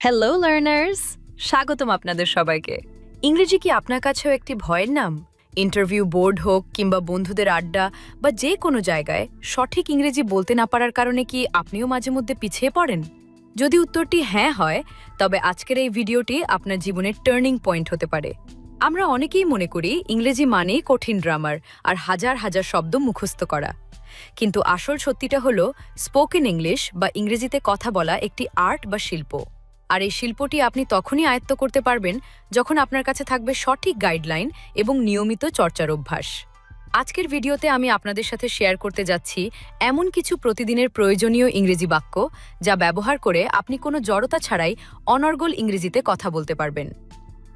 Hello learners, স্বাগতম আপনাদের সবাইকে। ইংরেজি কি আপনার কাছেও একটি ভয়ের নাম? ইন্টারভিউ, বোর্ড হোক কিংবা বন্ধুদের আড্ডা বা যে কোনো জায়গায় সঠিক ইংরেজি বলতে না পারার কারণে কি আপনিও মাঝে মধ্যে পিছিয়ে পড়েন? যদি উত্তরটি হ্যাঁ হয়, তবে আজকের এই ভিডিওটি আপনার জীবনের টার্নিং পয়েন্ট হতে পারে। আমরা অনেকেই মনে করি ইংরেজি মানেই কঠিন গ্রামার আর হাজার হাজার শব্দ মুখস্থ করা। কিন্তু আসল সত্যিটা হলো স্পোকেন ইংলিশ বা ইংরেজিতে কথা বলা একটি আর্ট বা শিল্প। আর এই শিল্পটি আপনি তখনই আয়ত্ত করতে পারবেন যখন আপনার কাছে থাকবে সঠিক গাইডলাইন এবং নিয়মিত চর্চার অভ্যাস। আজকের ভিডিওতে আমি আপনাদের সাথে শেয়ার করতে যাচ্ছি এমন কিছু প্রতিদিনের প্রয়োজনীয় ইংরেজি বাক্য যা ব্যবহার করে আপনি কোনো জড়তা ছাড়াই অনর্গল ইংরেজিতে কথা বলতে পারবেন।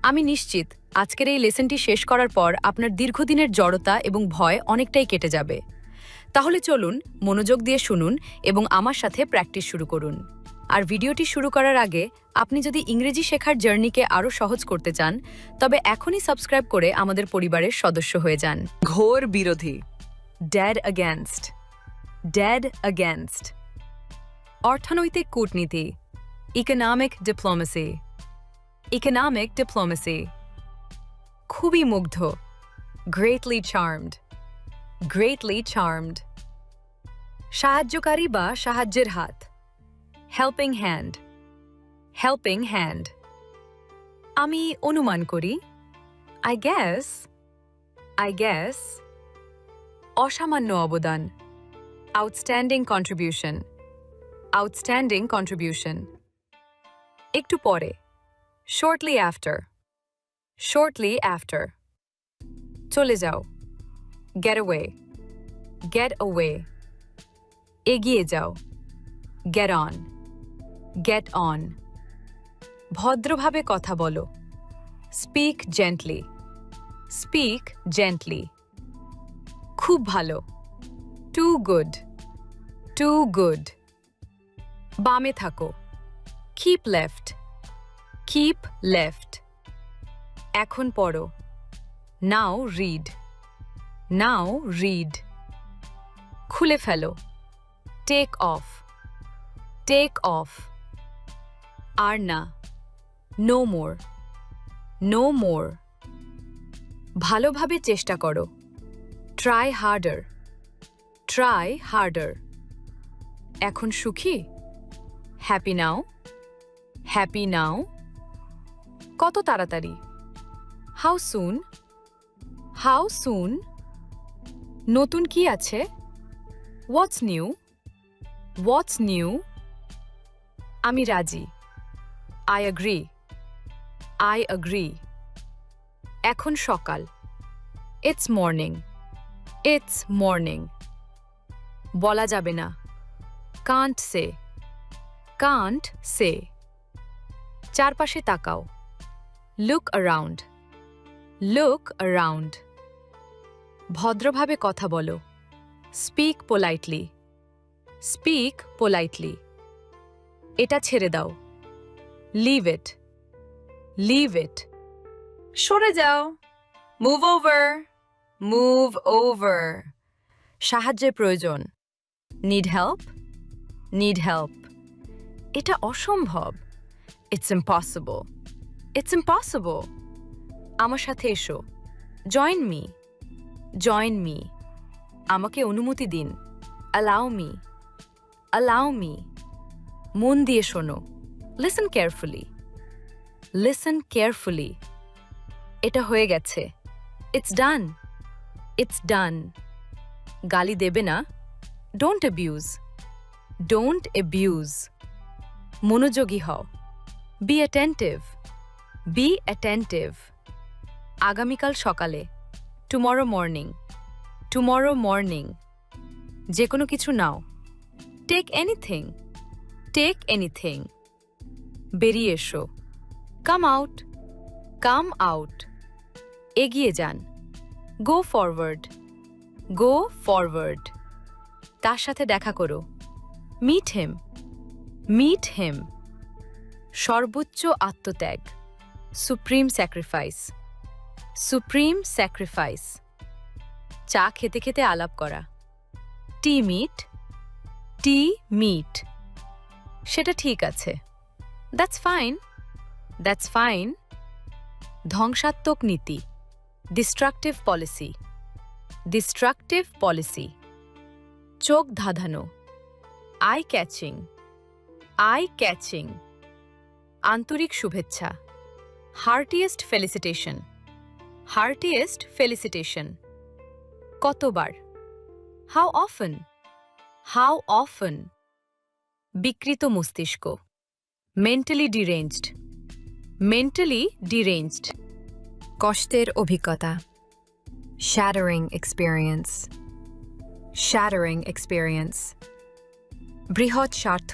আমি নিশ্চিত আজকের এই লেসনটি শেষ করার পর আপনার দীর্ঘদিনের জড়তা এবং ভয় অনেকটাই কেটে যাবে। তাহলে চলুন, মনোযোগ দিয়ে শুনুন এবং আমার সাথে প্র্যাকটিস শুরু করুন। আর ভিডিওটি শুরু করার আগে আপনি যদি ইংরেজি শেখার জার্নিকে আরও সহজ করতে চান, তবে এখনই সাবস্ক্রাইব করে আমাদের পরিবারের সদস্য হয়ে যান। ঘোর বিরোধী, ড্যাড অ্যাগেনস্ট, ড্যাড অ্যাগেনস্ট। অর্থনৈতিক কূটনীতি, ইকোনমিক ডিপ্লোমেসি, ইকোনমিক ডিপ্লোমেসি। খুবই মুগ্ধ, গ্রেটলি চার্মড, গ্রেটলি চার্মড। সাহায্যকারী বা সাহায্যের হাত, হেল্পিং হ্যান্ড, হেল্পিং হ্যান্ড। আমি অনুমান করি, আই গ্যাস। অসামান্য অবদান, আউটস্ট্যান্ডিং কন্ট্রিবিউশন, আউটস্ট্যান্ডিং কন্ট্রিবিউশন। একটু পরে, শর্টলি আফটার, শর্টলি আফটার। চলে যাও, গেট অ্যাওয়ে, গেট অ্যাওয়ে। এগিয়ে যাও, গেট অন, গেট অন। ভদ্রভাবে কথা বলো, স্পিক জেন্টলি, স্পিক জেন্টলি। খুব ভালো, টু গুড, টু গুড। বামে থাকো, কিপ লেফট, কিপ লেফট। এখন পড়ো, নাও রিড, নাও রিড। খুলে ফেলো, টেক অফ, টেক অফ। আর না, নো মোর, নো মোর। ভালোভাবে চেষ্টা করো, ট্রাই হার্ডার, ট্রাই হার্ডার। এখন সুখী, হ্যাপি নাও, হ্যাপি নাও। কত তাড়াতাড়ি, হাউ সুন, হাউ সুন। নতুন কি আছে, হোয়াটস নিউ, হোয়াটস নিউ। আমি রাজি, আই অ্যাগ্রি, আই অ্যাগ্রি। এখন সকাল, ইটস মর্নিং, ইটস মর্নিং। বলা যাবে না, কান্ট সে, কান্ট সে। চারপাশে তাকাও, লুক অ্যারাউন্ড, লুক অ্যারাউন্ড। ভদ্রভাবে কথা বলো, স্পিক পোলাইটলি, স্পিক পোলাইটলি। এটা ছেড়ে দাও, লিভ ইট, লিভ ইট। সরে যাও, মুভ ওভার, মুভ ওভার। সাহায্যের প্রয়োজন, নিড হেল্প, নিড হেল্প। এটা অসম্ভব, ইটস ইম্পসিবল, ইটস ইম্পসিবল। আমার সাথে এসো, জয়েন মি, জয়েন মি। আমাকে অনুমতি দিন, অ্যালাউ মি, অ্যালাউ মি। মন দিয়ে শোনো, লিসেন কেয়ারফুলি, লিসেন কেয়ারফুলি। এটা হয়ে গেছে, ইটস ডান, ইটস ডান। গালি দেবে না, ডোন্ট অ্যাবিউজ, ডোন্ট অ্যাবিউজ। মনোযোগী হও, বি অ্যাটেন্টিভ, বি অ্যাটেন্টিভ। আগামীকাল সকালে, টুমরো মর্নিং, টুমরো মর্নিং। যে কোনো কিছু নাও, টেক এনিথিং, টেক এনিথিং। বেরিয়ে এসো, কাম আউট, কাম আউট। এগিয়ে যান, গো ফরওয়ার্ড, গো ফরওয়ার্ড। তার সাথে দেখা করো, মিট হিম, মিট হিম। সর্বোচ্চ আত্মত্যাগ, সুপ্রিম স্যাক্রিফাইস, সুপ্রিম স্যাক্রিফাইস। চা খেতে খেতে আলাপ করা, টি মিট, টি মিট। সেটা ঠিক আছে, দ্যাটস ফাইন, দ্যাটস ফাইন। ধ্বংসাত্মক নীতি, ডিস্ট্রাকটিভ পলিসি, ডিস্ট্রাকটিভ পলিসি। চোখ ধাঁধানো, আই ক্যাচিং, আই ক্যাচিং। আন্তরিক শুভেচ্ছা, হার্টিয়েস্ট ফেলিসিটেশন, হার্টিয়েস্ট ফেলিসিটেশন। কতবার, হাউ অফেন, হাউ অফেন। বিকৃত মস্তিষ্ক, মেন্টালি ডিরেঞ্জড, মেন্টালি ডিরেঞ্জড। কষ্টের অভিজ্ঞতা, shattering experience, shattering experience. বৃহৎ স্বার্থ,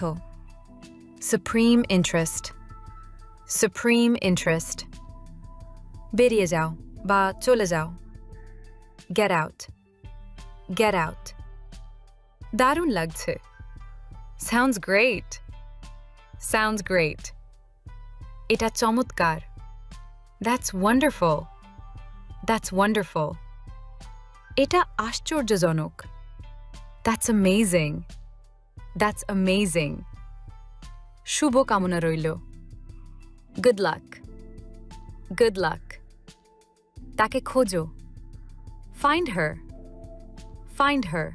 supreme interest, supreme interest. বেরিয়ে যাও বা চলে যাও, get out, get out. দারুণ লাগছে, sounds great, sounds great. এটা চমৎকার, that's wonderful, that's wonderful. এটা আশ্চর্যজনক, that's amazing, that's amazing. শুভ কামনা রইল, good luck, good luck. তাকে খোঁজো, find her, find her.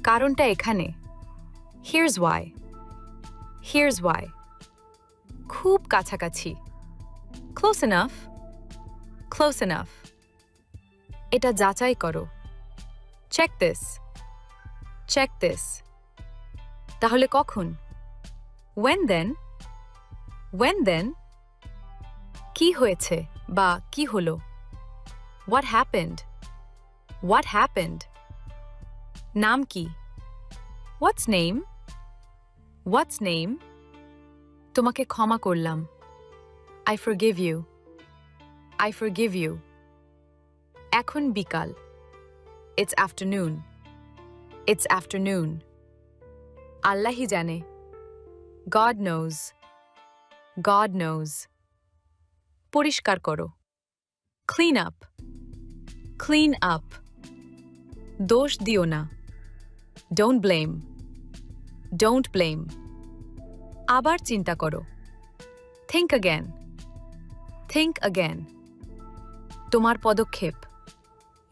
কারণটা এখানে, here's why, here's why. খুব কাছাকাছি, close enough, close enough. এটা যাচাই করো, check this, check this. তাহলে কখন, when then, when then. কি হয়েছে বা কি হলো, what happened, what happened. নাম কি, what's name, what's name. তোমাকে ক্ষমা করলাম, I forgive you, I forgive you. এখন বিকাল, it's afternoon, it's afternoon. আল্লাহই জানে, God knows, God knows. পরিষ্কার করো, clean up, clean up. দোষ দিও না, don't blame, don't blame. আবার চিন্তা করো, think again, think again. তোমার পদক্ষেপ,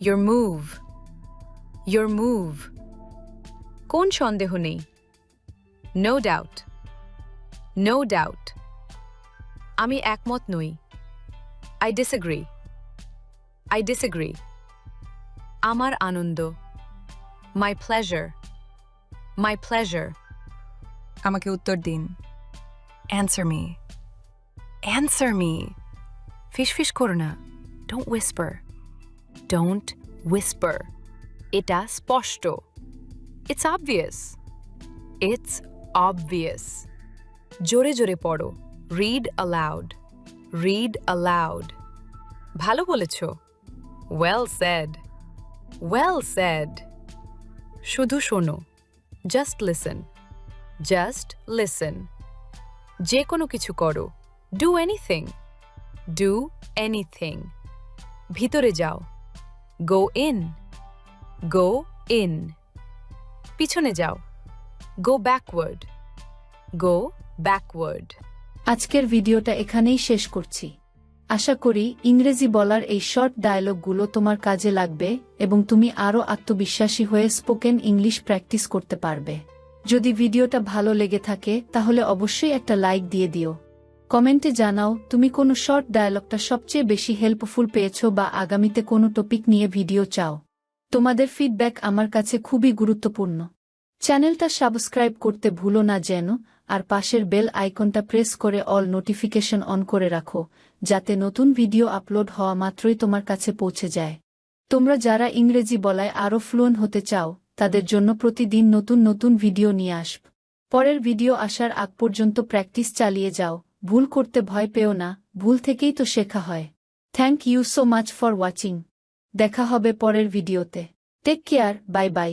your move, your move. কোন সন্দেহ নেই, no doubt, no doubt. আমি একমত নই, I disagree, I disagree. আমার আনন্দ, my pleasure, my pleasure. আমাকে উত্তর দিন, answer me, answer me. ফিসফিস করো না, don't whisper, don't whisper. এটা স্পষ্ট, it's obvious, it's obvious. জোরে জোরে পড়ো, read aloud, read aloud. ভালো বলেছো, well said, well said. শুধু শোনো, just listen, just listen. যে কোনো কিছু করো, do anything, do anything. ভিতরে যাও, go in, go in. পিছনে যাও, go backward, go backward. আজকের ভিডিওটা এখানেই শেষ করছি। আশা করি ইংরেজি বলার এই শর্ট ডায়লগগুলো তোমার কাজে লাগবে এবং তুমি আরও আত্মবিশ্বাসী হয়ে স্পোকেন ইংলিশ প্র্যাকটিস করতে পারবে। যদি ভিডিওটা ভালো লেগে থাকে তাহলে অবশ্যই একটা লাইক দিয়ে দিও। কমেন্টে জানাও তুমি কোন শর্ট ডায়লগটা সবচেয়ে বেশি হেল্পফুল পেয়েছো বা আগামীতে কোনো টপিক নিয়ে ভিডিও চাও। তোমাদের ফিডব্যাক আমার কাছে খুবই গুরুত্বপূর্ণ। চ্যানেলটা সাবস্ক্রাইব করতে ভুলো না যেন, আর পাশের বেল আইকনটা প্রেস করে অল নোটিফিকেশন অন করে রাখো, যাতে নতুন ভিডিও আপলোড হওয়া মাত্রই তোমার কাছে পৌঁছে যায়। তোমরা যারা ইংরেজি বলায় আরও ফ্লুয়েন্ট হতে চাও, তাদের জন্য প্রতিদিন নতুন নতুন ভিডিও নিয়ে আসব। পরের ভিডিও আসার আগ পর্যন্ত প্র্যাকটিস চালিয়ে যাও, ভুল করতে ভয় পেও না, ভুল থেকেই তো শেখা হয়। Thank you so much for watching. দেখা হবে পরের ভিডিওতে। Take care, bye by.